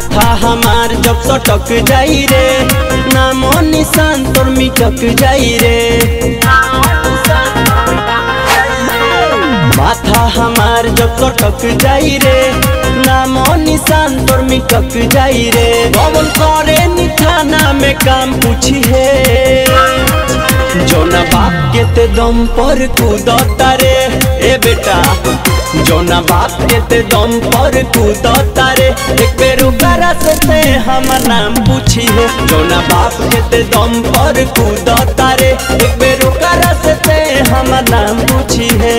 माथा हमार जब सटक जाई रे, नामो निशान तोर मिटक जाई रे। माथा हमार जब सटक जाई रे, नामो निशान तोर मिटक जाई रे। कौन करे नी थाना में काम पूछी है, जोना बाप के ते दम पर कूदता रे। ए बेटा जोना बाप के ते दम पर कूदता रे, एक बेर ओकरा से ते हमर नाम पूछी है। जोना बाप के ते दम पर कूदता रे, एक बेर ओकरा से ते हमर नाम पूछी है।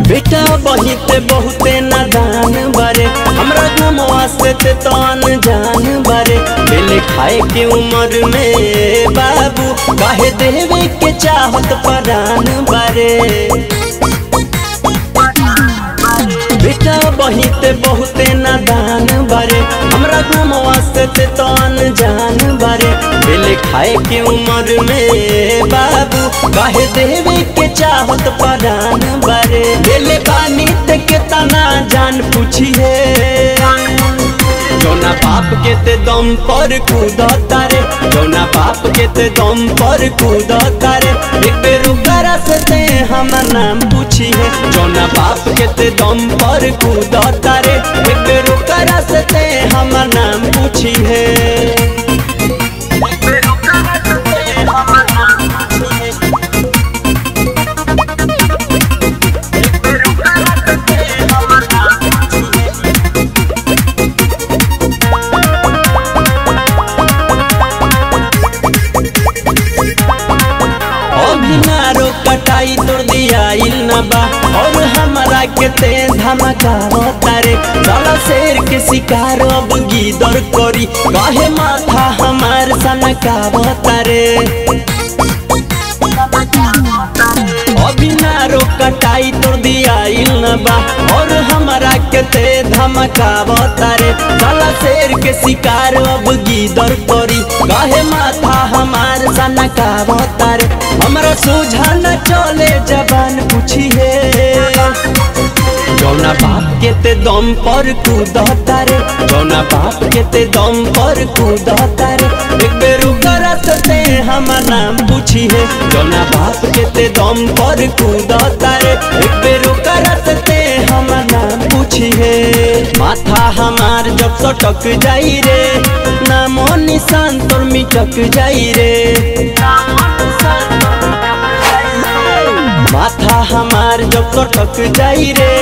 बेटा बहिते बहुते नादान बारे, हमरा घुमवा से ते तान जान बारे। बेले खाए के उम्र में बाबू काहे देवे के चाहत परान बारे। बेटा बहिते बहुते नादान बारे, हमरा घुमवा से ते तान जान बारे। बेले खाए के उम्र में बाबू काहे देवे के चाहत परान बारे। बेले पानी ते के तना जान पूछी है, जोना बाप के ते दम पर कूदता रे। जोना बाप के ते दम पर कूदता रे, एक बेर ओकरा से ते हमर नाम पूछी है। जोना बाप के ते दम पर कूदता रे, एक बेर ओकरा से ते हमर नाम पूछी है। अभिनारो कटाई तोड़ दिया इलना बा, और हमारा के ते धमका तारे। साला शेर के शिकार अब गिदर करी, काहे माथा हमार सनका तारे। अभिनारो कटाई तोड़ दिया इलना बा, और हमारा के ते धमका तारे। साला शेर के शिकार अब गिदर करी, काहे माथा हमार सनका तारे। हमरा सोझा न चले जबान पूछी है, जोना बाप के ते दम पर कूदता रे। जोना बाप के ते दम पर कूदता रे, एक बेर ओकरा से ते हमर नाम पूछी है। जोना बाप के ते दम पर कूदता रे, एक बेर ओकरा से ते हमर नाम पूछी है। माथा हमार जब सटक जाई रे, नामो निशान तोर मिटक जाई रे। माथा हमार जब सटक जाई रे,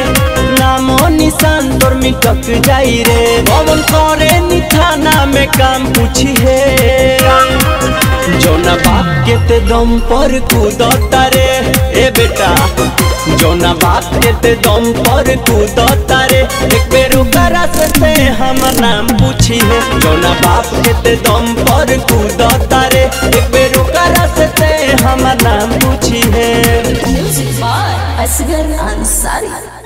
नामो निशान तोर मिटक जाई रे। कौन करे नी थाना में काम पूछी है, जोना बाप के ते दम पर कूदता रे। ए बेटा जोना बाप के ते दम पर कूदता रे, एक बेर ओकरा से ते हमर नाम पूछी है। जोना बाप के ते दम पर कूदता रे, एक बेर ओकरा से ते हमर नाम पूछी है। Music by Asgar Ansari.